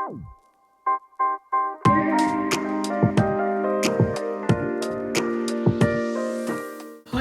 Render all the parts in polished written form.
Hi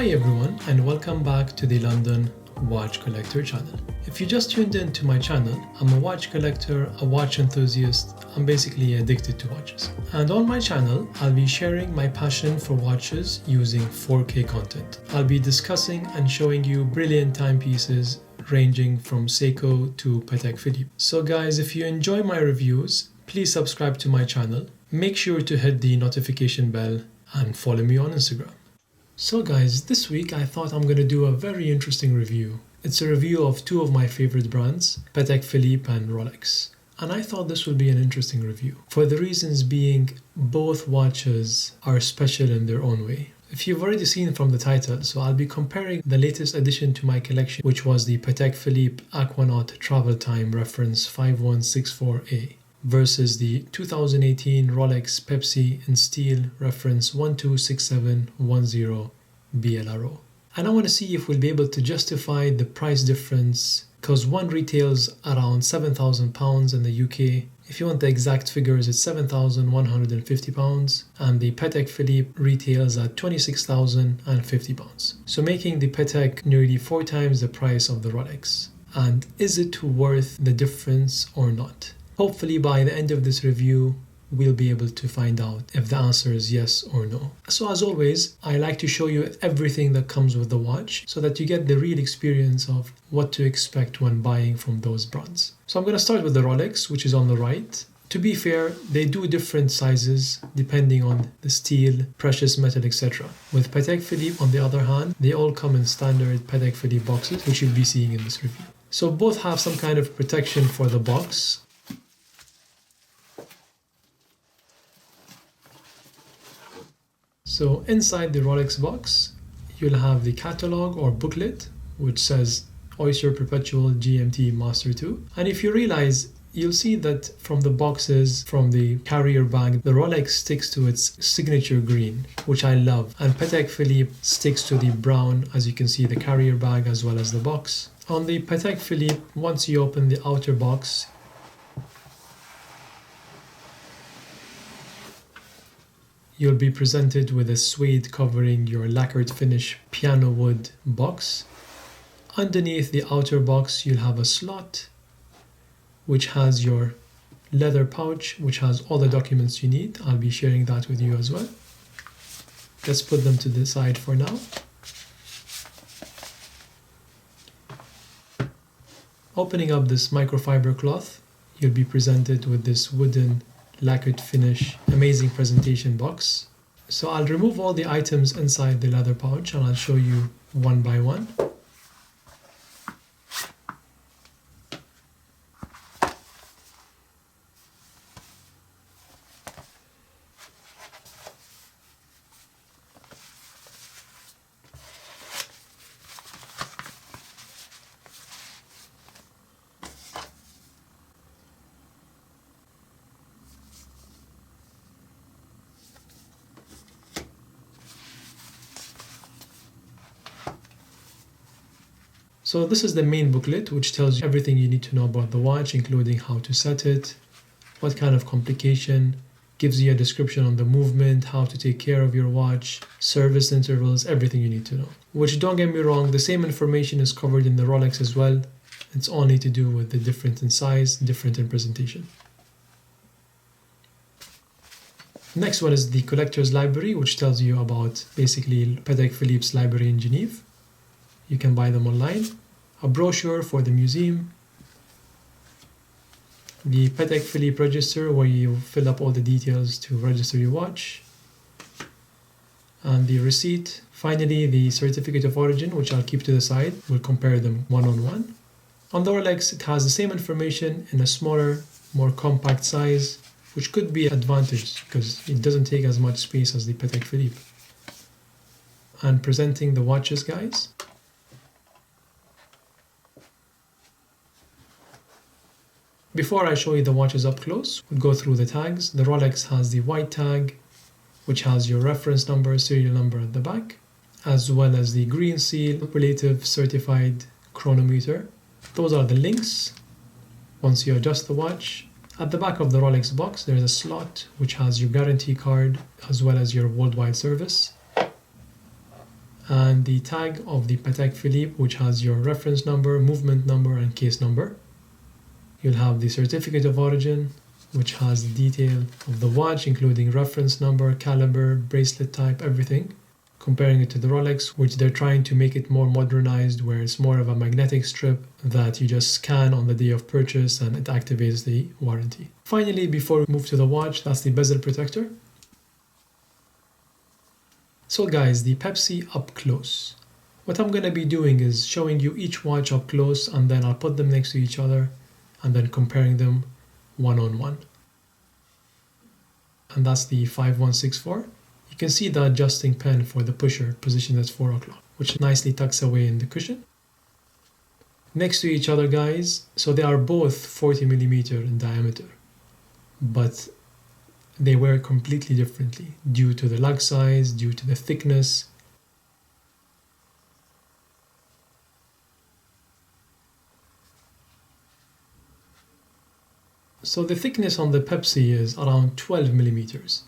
everyone, and welcome back to the London Watch Collector channel. If you just tuned in to my channel, I'm a watch collector, a watch enthusiast. I'm basically addicted to watches. And on my channel, I'll be sharing my passion for watches using 4K content. I'll be discussing and showing you brilliant timepieces ranging from Seiko to Patek Philippe. So guys, if you enjoy my reviews, please subscribe to my channel. Make sure to hit the notification bell and follow me on Instagram. So guys, this week I thought I'm going to do a very interesting review. It's a review of two of my favorite brands, Patek Philippe and Rolex. And I thought this would be an interesting review, for the reasons being both watches are special in their own way. If you've already seen from the title, so I'll be comparing the latest addition to my collection, which was the Patek Philippe Aquanaut Travel Time Reference 5164A. Versus the 2018 Rolex Pepsi in Steel Reference 126710 BLRO. And I want to see if we'll be able to justify the price difference, because one retails around £7,000 in the UK. If you want the exact figures, it's £7,150, and the Patek Philippe retails at £26,050. So making the Patek nearly 4 times the price of the Rolex. And is it worth the difference or not? Hopefully by the end of this review, we'll be able to find out if the answer is yes or no. So as always, I like to show you everything that comes with the watch so that you get the real experience of what to expect when buying from those brands. So I'm going to start with the Rolex, which is on the right. To be fair, they do different sizes depending on the steel, precious metal, etc. With Patek Philippe, on the other hand, they all come in standard Patek Philippe boxes, which you'll be seeing in this review. So both have some kind of protection for the box. So inside the Rolex box, you'll have the catalog or booklet, which says Oyster Perpetual GMT Master 2. And if you realize, you'll see that from the boxes, from the carrier bag, the Rolex sticks to its signature green, which I love. And Patek Philippe sticks to the brown, as you can see, the carrier bag as well as the box. On the Patek Philippe, once you open the outer box, you'll be presented with a suede covering your lacquered finish piano wood box. Underneath the outer box, you'll have a slot which has your leather pouch, which has all the documents you need. I'll be sharing that with you as well. Let's put them to the side for now. Opening up this microfiber cloth, you'll be presented with this wooden lacquered finish, amazing presentation box. So I'll remove all the items inside the leather pouch and I'll show you one by one. So this is the main booklet, which tells you everything you need to know about the watch, including how to set it, what kind of complication, gives you a description on the movement, how to take care of your watch, service intervals, everything you need to know. Which, don't get me wrong, the same information is covered in the Rolex as well. It's only to do with the different in size, different in presentation. Next one is the collector's library, which tells you about basically Patek Philippe's library in Geneva. You can buy them online. A brochure for the museum. The Patek Philippe register, where you fill up all the details to register your watch. And the receipt. Finally, the certificate of origin, which I'll keep to the side. We'll compare them one-on-one. On the Rolex, it has the same information in a smaller, more compact size, which could be an advantage because it doesn't take as much space as the Patek Philippe. And presenting the watches, guys. Before I show you the watches up close, we'll go through the tags. The Rolex has the white tag, which has your reference number, serial number at the back, as well as the green seal, relative certified chronometer. Those are the links. Once you adjust the watch, At the back of the Rolex box, there's a slot which has your guarantee card as well as your worldwide service. And the tag of the Patek Philippe, which has your reference number, movement number, and case number. You'll have the certificate of origin, which has the detail of the watch, including reference number, caliber, bracelet type, everything. Comparing it to the Rolex, which they're trying to make it more modernized, where it's more of a magnetic strip that you just scan on the day of purchase and it activates the warranty. Finally, before we move to the watch, that's the bezel protector. So guys, the Pepsi up close. What I'm going to be doing is showing you each watch up close, and then I'll put them next to each other and then comparing them one-on-one. And that's the 5164. You can see the adjusting pen for the pusher positioned at 4 o'clock, which nicely tucks away in the cushion. Next to each other, guys, so they are both 40mm in diameter, but they wear completely differently due to the lug size, due to the thickness. So the thickness on the Pepsi is around 12mm.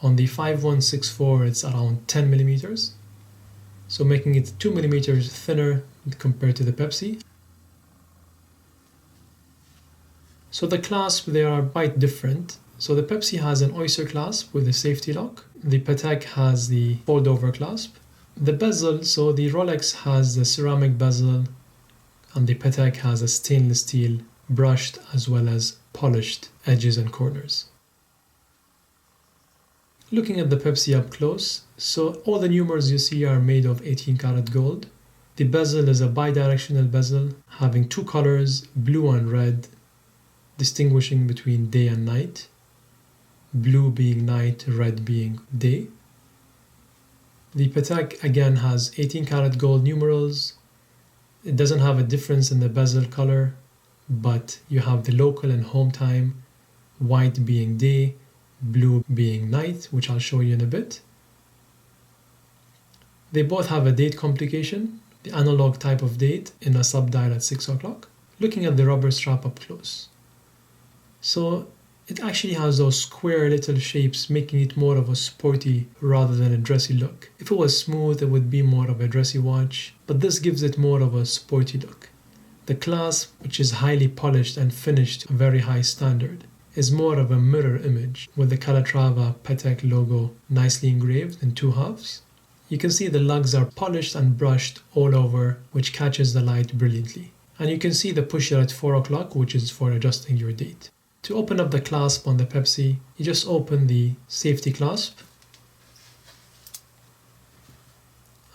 On the 5164 it's around 10mm. So making it 2mm thinner compared to the Pepsi. So the clasp, they are quite different. So the Pepsi has an oyster clasp with a safety lock. The Patek has the fold over clasp. The bezel, so the Rolex has the ceramic bezel and the Patek has a stainless steel brushed as well as polished edges and corners. Looking at the Pepsi up close, so all the numerals you see are made of 18 karat gold. The bezel is a bidirectional bezel having two colors, blue and red, distinguishing between day and night. Blue being night, red being day. The Patek again has 18 karat gold numerals. It doesn't have a difference in the bezel color, but you have the local and home time, white being day, blue being night, which I'll show you in a bit. They both have a date complication, the analog type of date in a sub-dial at 6 o'clock. Looking at the rubber strap up close. So it actually has those square little shapes, making it more of a sporty rather than a dressy look. If it was smooth, it would be more of a dressy watch, but this gives it more of a sporty look. The clasp, which is highly polished and finished to a very high standard, is more of a mirror image with the Calatrava Patek logo nicely engraved in two halves. You can see the lugs are polished and brushed all over, which catches the light brilliantly. And you can see the pusher at 4 o'clock, which is for adjusting your date. To open up the clasp on the Pepsi, you just open the safety clasp.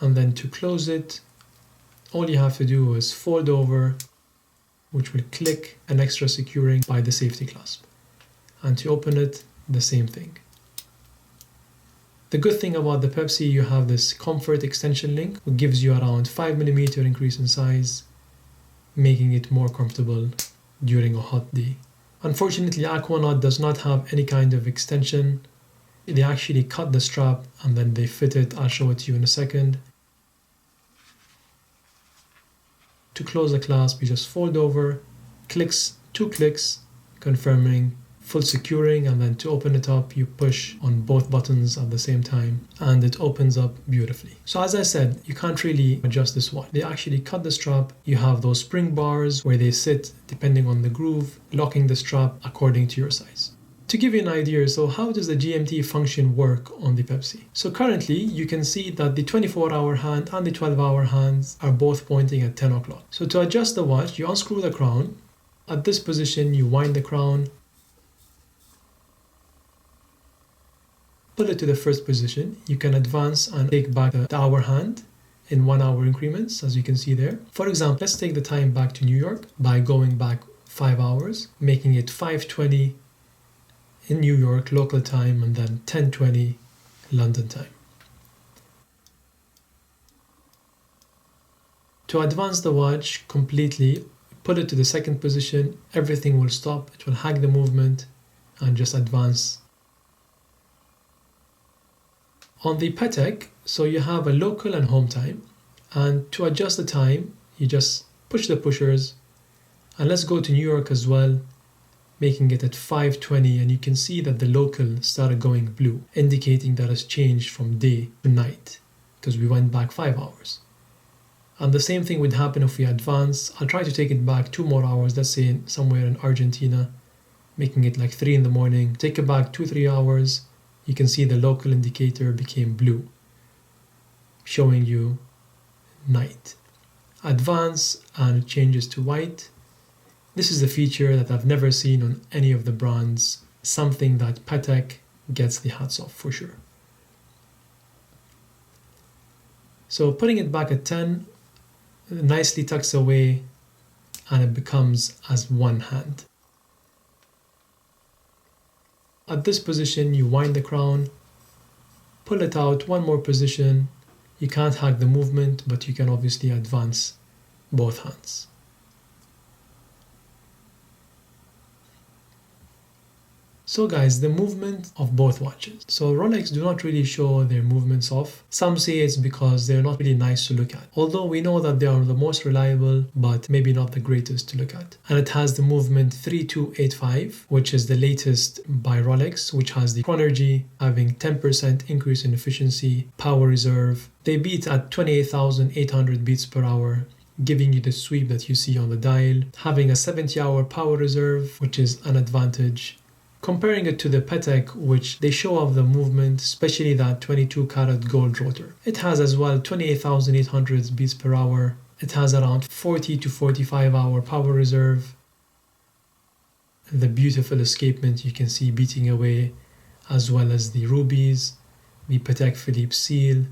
And then to close it, all you have to do is fold over, which will click an extra securing by the safety clasp. And to open it, the same thing. The good thing about the Pepsi, you have this comfort extension link, which gives you around 5mm increase in size, making it more comfortable during a hot day. Unfortunately, Aquanaut does not have any kind of extension. They actually cut the strap and then they fit it. I'll show it to you in a second. To close the clasp, you just fold over, two clicks, confirming full securing, and then to open it up, you push on both buttons at the same time, and it opens up beautifully. So as I said, you can't really adjust this watch. They actually cut the strap. You have those spring bars where they sit depending on the groove, locking the strap according to your size. To give you an idea, so how does the GMT function work on the Pepsi? So currently, you can see that the 24-hour hand and the 12-hour hands are both pointing at 10 o'clock. So to adjust the watch, you unscrew the crown. At this position, you wind the crown, pull it to the first position. You can advance and take back the hour hand in 1 hour increments, as you can see there. For example, let's take the time back to New York by going back 5 hours, making it 5:20 in New York local time and then 10:20 London time. To advance the watch completely, put it to the second position, everything will stop, it will hack the movement and just advance. On the Patek, so you have a local and home time, and to adjust the time, you just push the pushers, and let's go to New York as well. making it at 5:20, and you can see that the local started going blue, indicating that it's changed from day to night because we went back 5 hours. And the same thing would happen if we advance. I'll try to take it back 2 more hours, let's say somewhere in Argentina, making it like 3 in the morning. Take it back 2-3 hours, you can see the local indicator became blue, showing you night. Advance and it changes to white. This is a feature that I've never seen on any of the brands, something that Patek gets the hats off for sure. So putting it back at 10, nicely tucks away and it becomes as one hand. At this position, you wind the crown, pull it out one more position. You can't hack the movement, but you can obviously advance both hands. So guys, the movement of both watches. So Rolex do not really show their movements off. Some say it's because they're not really nice to look at. Although we know that they are the most reliable, but maybe not the greatest to look at. And it has the movement 3285, which is the latest by Rolex, which has the Chronergy having 10% increase in efficiency, power reserve. They beat at 28,800 beats per hour, giving you the sweep that you see on the dial, having a 70-hour power reserve, which is an advantage. Comparing it to the Patek, which they show off the movement, especially that 22-karat gold rotor. It has as well 28,800 beats per hour. It has around 40 to 45 hour power reserve. The beautiful escapement you can see beating away, as well as the rubies, the Patek Philippe seal,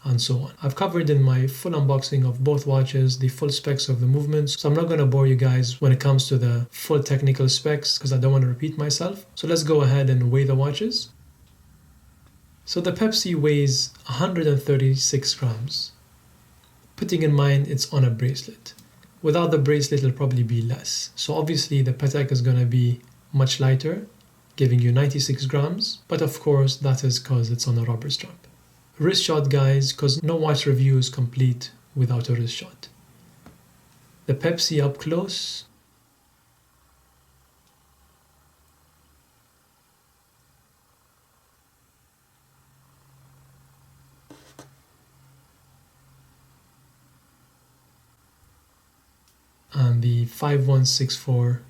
and so on. I've covered in my full unboxing of both watches the full specs of the movements, so I'm not going to bore you guys when it comes to the full technical specs because I don't want to repeat myself. So let's go ahead and weigh the watches. So the Pepsi weighs 136 grams. Putting in mind it's on a bracelet. Without the bracelet it'll probably be less. So obviously the Patek is going to be much lighter, giving you 96 grams, but of course that is because it's on a rubber strap. Wrist shot guys, because no watch review is complete without a wrist shot. The Pepsi up close. And the 5164.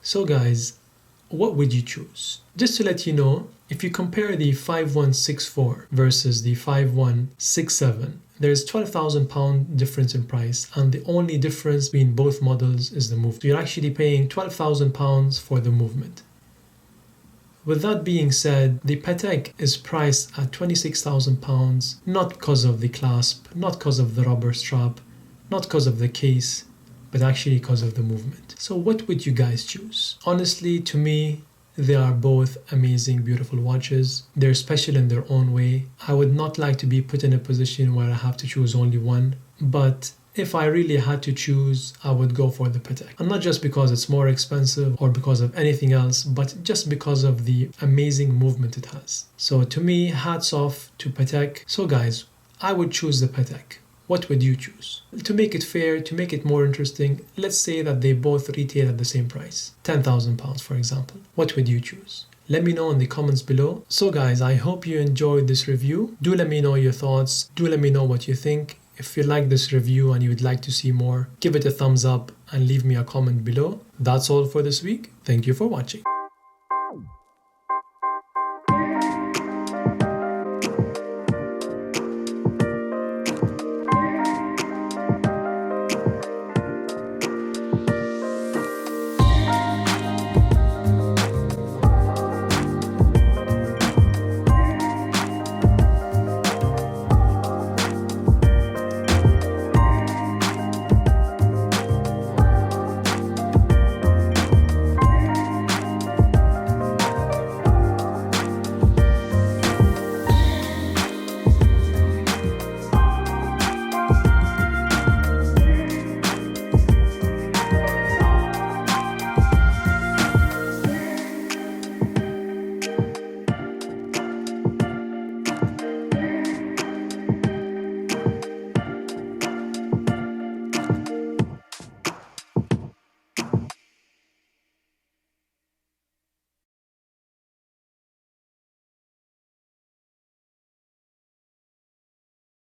So guys, what would you choose? Just to let you know, if you compare the 5164 versus the 5167, there's £12,000 difference in price, and the only difference between both models is the movement. So you're actually paying £12,000 for the movement. With that being said, the Patek is priced at £26,000, not because of the clasp, not because of the rubber strap, not because of the case, but actually because of the movement. So what would you guys choose? Honestly, to me, they are both amazing, beautiful watches. They're special in their own way. I would not like to be put in a position where I have to choose only one, but if I really had to choose, I would go for the Patek. And not just because it's more expensive or because of anything else, but just because of the amazing movement it has. So to me, hats off to Patek. So guys, I would choose the Patek. What would you choose? To make it fair, to make it more interesting, let's say that they both retail at the same price, £10,000 for example. What would you choose? Let me know in the comments below. So guys, I hope you enjoyed this review. Do let me know your thoughts. Do let me know what you think. If you like this review and you would like to see more, give it a thumbs up and leave me a comment below. That's all for this week. Thank you for watching.